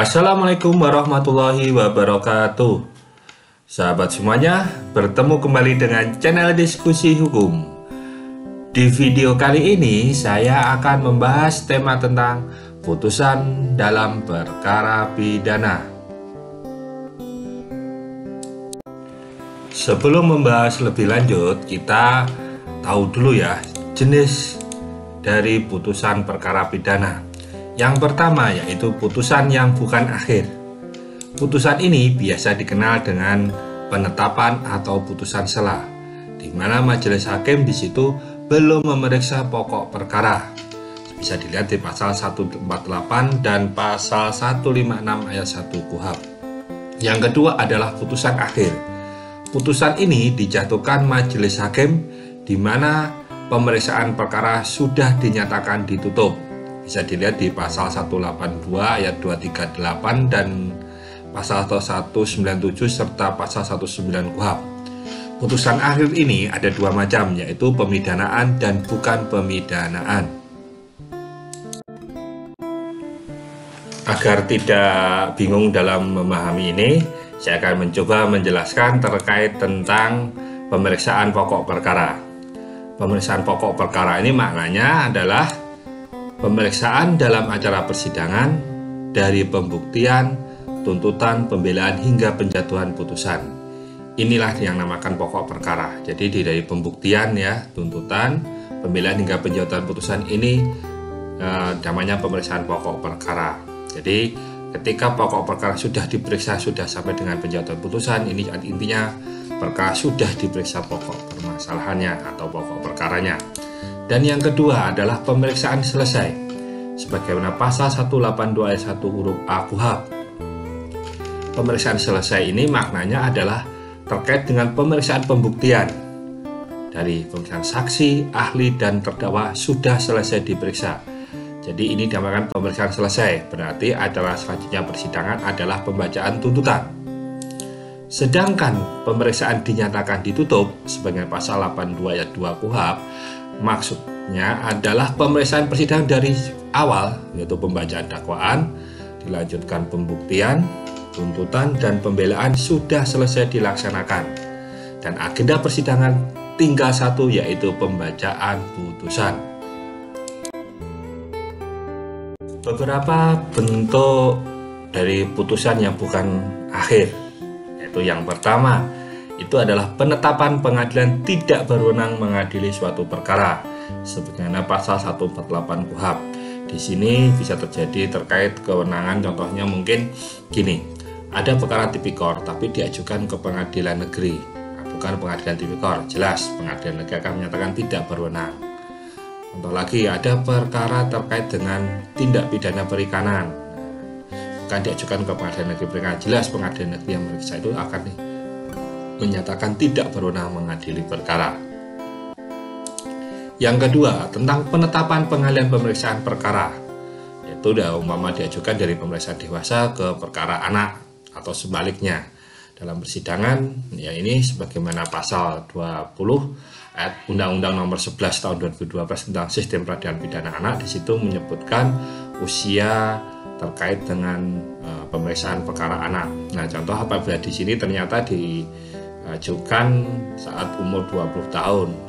Assalamualaikum warahmatullahi wabarakatuh. Sahabat semuanya, bertemu kembali dengan channel diskusi hukum. Di video kali ini saya akan membahas tema tentang putusan dalam perkara pidana. Sebelum membahas lebih lanjut, kita tahu dulu ya jenis dari putusan perkara pidana. Yang pertama yaitu putusan yang bukan akhir. Putusan ini biasa dikenal dengan penetapan atau putusan sela, di mana majelis hakim di situ belum memeriksa pokok perkara. Bisa dilihat di pasal 148 dan pasal 156 ayat 1 KUHP. Yang kedua adalah putusan akhir. Putusan ini dijatuhkan majelis hakim di mana pemeriksaan perkara sudah dinyatakan ditutup. Bisa dilihat di pasal 182 ayat 238 dan pasal 197 serta pasal 19 KUHP. Putusan akhir ini ada dua macam, yaitu pemidanaan dan bukan pemidanaan. Agar tidak bingung dalam memahami ini, saya akan mencoba menjelaskan terkait tentang pemeriksaan pokok perkara. Pemeriksaan pokok perkara ini maknanya adalah pemeriksaan dalam acara persidangan dari pembuktian, tuntutan, pembelaan hingga penjatuhan putusan. Inilah yang namakan pokok perkara. Jadi dari pembuktian ya, tuntutan, pembelaan hingga penjatuhan putusan ini namanya pemeriksaan pokok perkara. Jadi ketika pokok perkara sudah diperiksa, sudah sampai dengan penjatuhan putusan, ini intinya perkara sudah diperiksa pokok permasalahannya atau pokok perkaranya. Dan yang kedua adalah pemeriksaan selesai, sebagaimana pasal 182 ayat 1 huruf A KUHP. Pemeriksaan selesai ini maknanya adalah terkait dengan pemeriksaan pembuktian dari pemeriksaan saksi, ahli, dan terdakwa sudah selesai diperiksa. Jadi ini dinamakan pemeriksaan selesai, berarti adalah selanjutnya persidangan adalah pembacaan tuntutan. Sedangkan pemeriksaan dinyatakan ditutup, sebagaimana pasal 82 ayat 2 KUHP, maksudnya adalah pemeriksaan persidangan dari awal, yaitu pembacaan dakwaan, dilanjutkan pembuktian, tuntutan, dan pembelaan sudah selesai dilaksanakan. Dan agenda persidangan tinggal satu, yaitu pembacaan putusan. Beberapa bentuk dari putusan yang bukan akhir, yaitu yang pertama, itu adalah penetapan pengadilan tidak berwenang mengadili suatu perkara, sebagaimana pasal 148 KUHP. Di sini bisa terjadi terkait kewenangan, contohnya mungkin gini, ada perkara tipikor tapi diajukan ke pengadilan negeri, bukan pengadilan tipikor, jelas pengadilan negeri akan menyatakan tidak berwenang. Contoh lagi, ada perkara terkait dengan tindak pidana perikanan, bukan diajukan ke pengadilan negeri perikanan, jelas pengadilan negeri yang meriksa itu akan menyatakan tidak berwenang mengadili perkara. Yang kedua, tentang penetapan pengalihan pemeriksaan perkara, yaitu umpama diajukan dari pemeriksaan dewasa ke perkara anak atau sebaliknya dalam persidangan. Ya, ini sebagaimana pasal 20 ayat Undang-Undang Nomor 11 Tahun 2012 tentang Sistem Peradilan Pidana Anak. Di situ menyebutkan usia terkait dengan pemeriksaan perkara anak. Nah, contoh apabila di sini ternyata diajukan saat umur 20 tahun.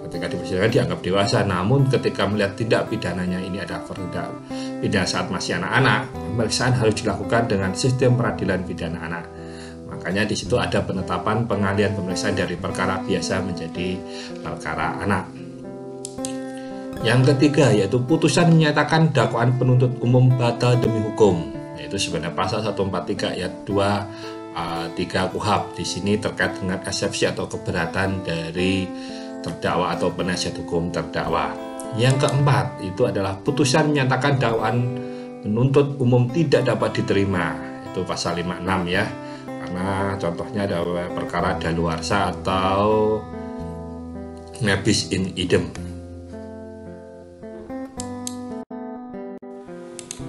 Ketika di persidangan dianggap dewasa, namun ketika melihat tindak pidananya ini adalah tindak pidana saat masih anak-anak, pemeriksaan harus dilakukan dengan sistem peradilan pidana anak. Makanya di situ ada penetapan pengalihan pemeriksaan dari perkara biasa menjadi perkara anak. Yang ketiga yaitu putusan menyatakan dakwaan penuntut umum batal demi hukum, yaitu sebenarnya pasal 143 ayat 2 3 KUHP. Di sini terkait dengan eksepsi atau keberatan dari terdakwa atau penasihat hukum terdakwa. Yang keempat itu adalah putusan menyatakan dakwaan penuntut umum tidak dapat diterima, itu pasal 56 ya, karena contohnya ada perkara daluarsa atau nebis in idem.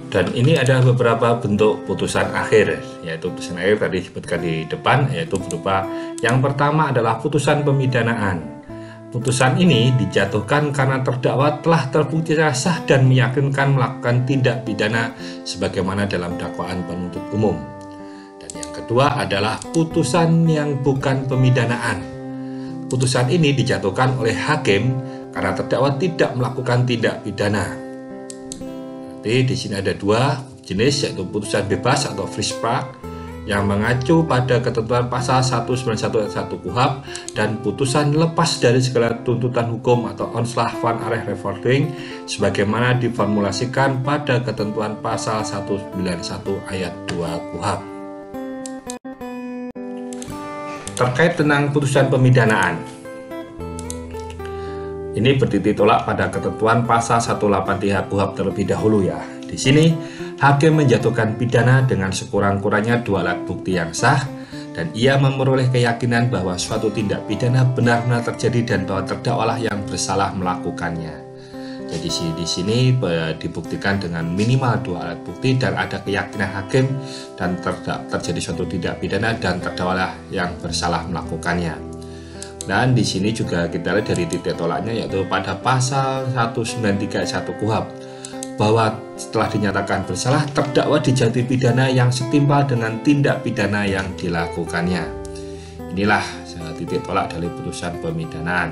Dan ini ada beberapa bentuk putusan akhir, yaitu putusan akhir tadi disebutkan di depan, yaitu berupa yang pertama adalah putusan pemidanaan. Putusan ini dijatuhkan karena terdakwa telah terbukti secara sah dan meyakinkan melakukan tindak pidana sebagaimana dalam dakwaan penuntut umum. Dan yang kedua adalah putusan yang bukan pemidanaan. Putusan ini dijatuhkan oleh hakim karena terdakwa tidak melakukan tindak pidana. Jadi di sini ada dua jenis, yaitu putusan bebas atau free spark yang mengacu pada ketentuan pasal 191 ayat 1 KUHP dan putusan lepas dari segala tuntutan hukum atau ontslag van arrest revolving sebagaimana diformulasikan pada ketentuan pasal 191 ayat 2 KUHP. Terkait tentang putusan pemidanaan, ini bertitik tolak pada ketentuan pasal 183 KUHP terlebih dahulu ya. Di sini hakim menjatuhkan pidana dengan sekurang-kurangnya dua alat bukti yang sah dan ia memperoleh keyakinan bahwa suatu tindak pidana benar-benar terjadi dan bahwa terdakwalah yang bersalah melakukannya. Jadi di sini dibuktikan dengan minimal dua alat bukti dan ada keyakinan hakim dan terjadi suatu tindak pidana dan terdakwalah yang bersalah melakukannya. Dan di sini juga kita lihat dari titik tolaknya yaitu pada pasal 193 ayat 1 KUHP bahwa setelah dinyatakan bersalah, terdakwa dijatuhi pidana yang setimpal dengan tindak pidana yang dilakukannya. Inilah titik tolak dari putusan pemidanaan.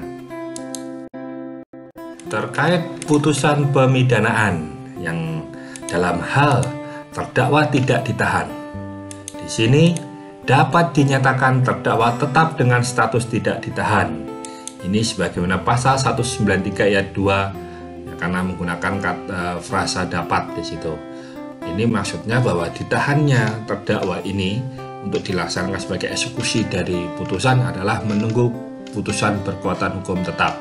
Terkait putusan pemidanaan yang dalam hal terdakwa tidak ditahan, di sini dapat dinyatakan terdakwa tetap dengan status tidak ditahan. Ini sebagaimana pasal 193 ayat 2 karena menggunakan kata frasa dapat di situ. Ini maksudnya bahwa ditahannya terdakwa ini untuk dilaksanakan sebagai eksekusi dari putusan adalah menunggu putusan berkekuatan hukum tetap.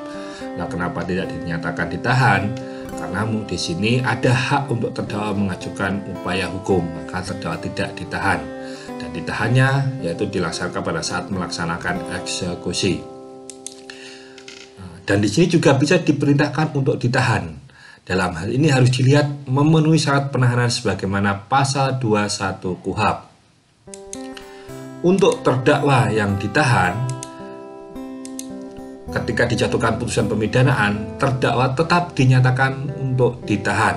Nah, kenapa tidak dinyatakan ditahan? Karena di sini ada hak untuk terdakwa mengajukan upaya hukum, maka terdakwa tidak ditahan. Dan ditahannya yaitu dilaksanakan pada saat melaksanakan eksekusi. Dan di sini juga bisa diperintahkan untuk ditahan. Dalam hal ini harus dilihat memenuhi syarat penahanan sebagaimana pasal 21 KUHP. Untuk terdakwa yang ditahan, ketika dijatuhkan putusan pemidanaan, terdakwa tetap dinyatakan untuk ditahan.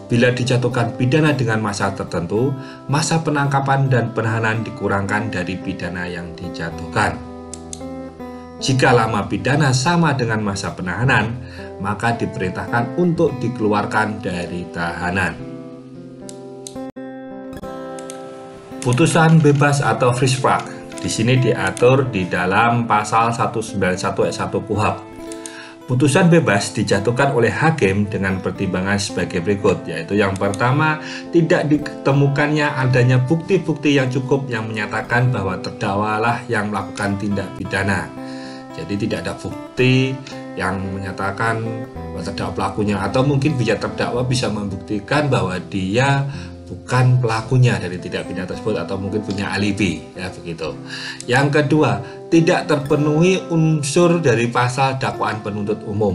Bila dijatuhkan pidana dengan masa tertentu, masa penangkapan dan penahanan dikurangkan dari pidana yang dijatuhkan. Jika lama pidana sama dengan masa penahanan, maka diperintahkan untuk dikeluarkan dari tahanan. Putusan bebas atau free spark di sini diatur di dalam pasal 191 ayat 1 KUHP. Putusan bebas dijatuhkan oleh hakim dengan pertimbangan sebagai berikut, yaitu yang pertama, tidak ditemukannya adanya bukti-bukti yang cukup yang menyatakan bahwa terdakwalah yang melakukan tindak pidana. Jadi tidak ada bukti yang menyatakan bahwa terdakwa pelakunya, atau mungkin terdakwa bisa membuktikan bahwa dia bukan pelakunya dari tindak pidana tersebut atau mungkin punya alibi, ya begitu. Yang kedua, tidak terpenuhi unsur dari pasal dakwaan penuntut umum.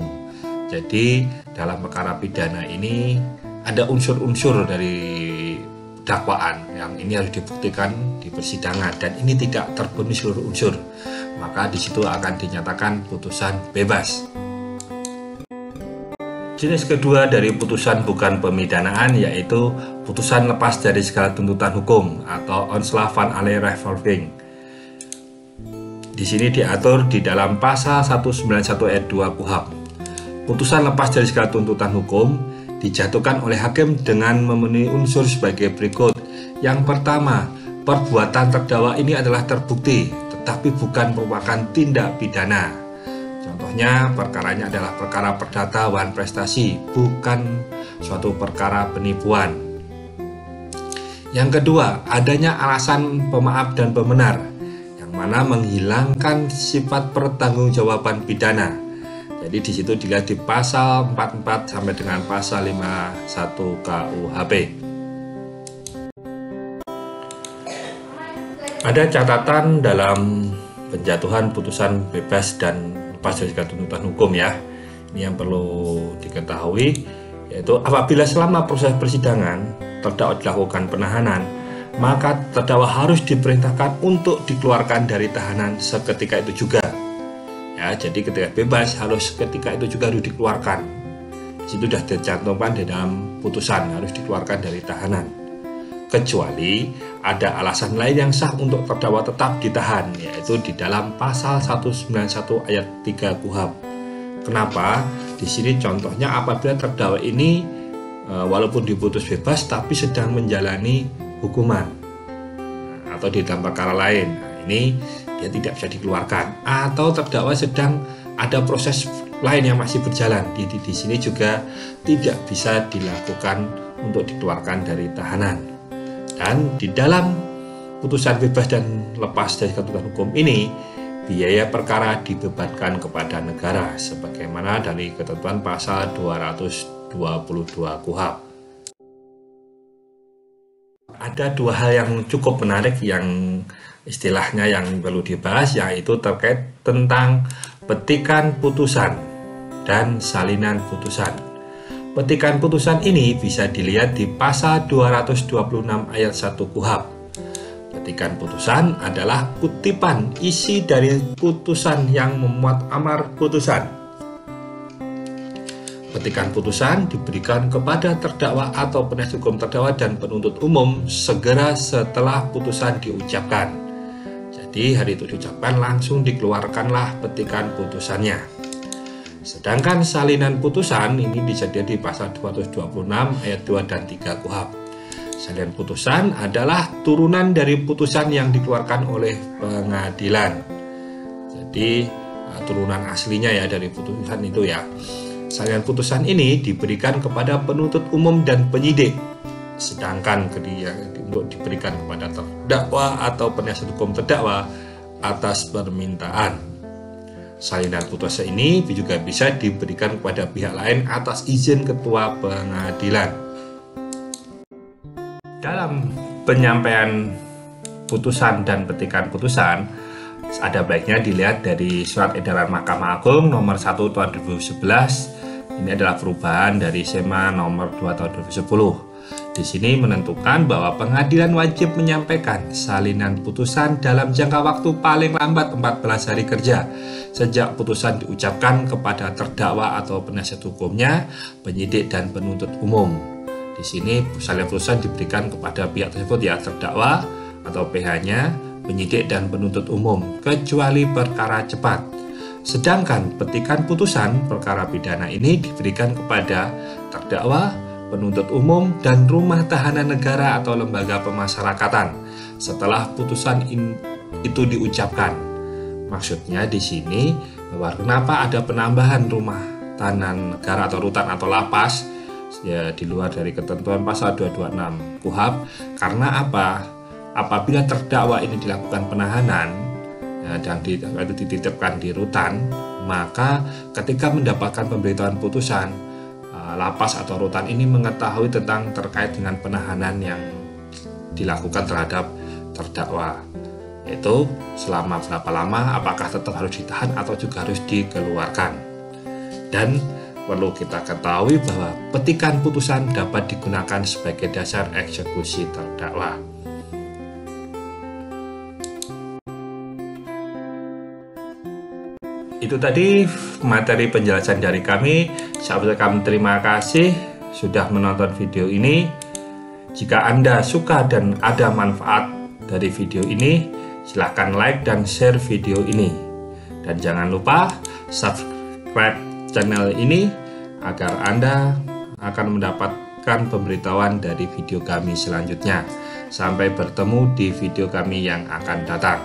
Jadi dalam perkara pidana ini ada unsur-unsur dari dakwaan yang ini harus dibuktikan di persidangan dan ini tidak terpenuhi seluruh unsur, maka di situ akan dinyatakan putusan bebas. Jenis kedua dari putusan bukan pemidanaan yaitu putusan lepas dari segala tuntutan hukum atau ontslag van arrest revolving. Di sini diatur di dalam pasal 191 ayat 2 KUHP. Putusan lepas dari segala tuntutan hukum dijatuhkan oleh hakim dengan memenuhi unsur sebagai berikut. Yang pertama, perbuatan terdakwa ini adalah terbukti tetapi bukan merupakan tindak pidana. Contohnya, perkaranya adalah perkara perdata wan prestasi, bukan suatu perkara penipuan. Yang kedua, adanya alasan pemaaf dan pembenar, yang mana menghilangkan sifat pertanggungjawaban pidana. Jadi di situ dilihat di pasal 44 sampai dengan pasal 51 KUHP. Ada catatan dalam penjatuhan putusan bebas dan lepas dari segala tuntutan hukum ya. Ini yang perlu diketahui, yaitu apabila selama proses persidangan terdakwa dilakukan penahanan, maka terdakwa harus diperintahkan untuk dikeluarkan dari tahanan seketika itu juga. Ya, jadi ketika bebas ketika itu juga harus dikeluarkan. Di situ sudah tercantumkan di dalam putusan harus dikeluarkan dari tahanan. Kecuali ada alasan lain yang sah untuk terdakwa tetap ditahan, yaitu di dalam pasal 191 ayat 3 KUHP. Kenapa? Di sini contohnya apabila terdakwa ini walaupun diputus bebas tapi sedang menjalani hukuman atau di dalam perkara lain. Ini dia tidak bisa dikeluarkan, atau terdakwa sedang ada proses lain yang masih berjalan. Di sini juga tidak bisa dilakukan untuk dikeluarkan dari tahanan. Dan di dalam putusan bebas dan lepas dari ketentuan hukum ini, biaya perkara dibebankan kepada negara sebagaimana dari ketentuan pasal 222 KUHP. Ada dua hal yang cukup menarik yang istilahnya yang perlu dibahas, yaitu terkait tentang petikan putusan dan salinan putusan. Petikan putusan ini bisa dilihat di pasal 226 ayat 1 KUHP. Petikan putusan adalah kutipan isi dari putusan yang memuat amar putusan. Petikan putusan diberikan kepada terdakwa atau penasihat hukum terdakwa dan penuntut umum segera setelah putusan diucapkan. Jadi hari itu diucapkan langsung dikeluarkanlah petikan putusannya. Sedangkan salinan putusan ini disediakan di pasal 226 ayat 2 dan 3 KUHP. Salinan putusan adalah turunan dari putusan yang dikeluarkan oleh pengadilan. Jadi turunan aslinya ya dari putusan itu ya. Salinan putusan ini diberikan kepada penuntut umum dan penyidik, sedangkan untuk diberikan kepada terdakwa atau penasihat hukum terdakwa atas permintaan. Salinan putusan ini juga bisa diberikan kepada pihak lain atas izin ketua pengadilan. Dalam penyampaian putusan dan petikan putusan, ada baiknya dilihat dari Surat Edaran Mahkamah Agung nomor 1 tahun 2011. Ini adalah perubahan dari SEMA nomor 2 tahun 2010. Di sini menentukan bahwa pengadilan wajib menyampaikan salinan putusan dalam jangka waktu paling lambat 14 hari kerja sejak putusan diucapkan kepada terdakwa atau penasihat hukumnya, penyidik dan penuntut umum. Di sini salinan putusan diberikan kepada pihak tersebut ya, terdakwa atau PH-nya, penyidik dan penuntut umum, kecuali perkara cepat. Sedangkan petikan putusan perkara pidana ini diberikan kepada terdakwa, penuntut umum, dan rumah tahanan negara atau lembaga pemasyarakatan setelah putusan itu diucapkan. Maksudnya di sini bahwa kenapa ada penambahan rumah tahanan negara atau rutan atau lapas ya di luar dari ketentuan pasal 226 KUHP, karena apa? Apabila terdakwa ini dilakukan penahanan dan dititipkan di rutan, maka ketika mendapatkan pemberitahuan putusan, lapas atau rutan ini mengetahui tentang terkait dengan penahanan yang dilakukan terhadap terdakwa, yaitu selama berapa lama, apakah tetap harus ditahan atau juga harus dikeluarkan. Dan perlu kita ketahui bahwa petikan putusan dapat digunakan sebagai dasar eksekusi terdakwa. Itu tadi materi penjelasan dari kami. Sahabat kami, terima kasih sudah menonton video ini. Jika Anda suka dan ada manfaat dari video ini, silahkan like dan share video ini. Dan jangan lupa subscribe channel ini agar Anda akan mendapatkan pemberitahuan dari video kami selanjutnya. Sampai bertemu di video kami yang akan datang.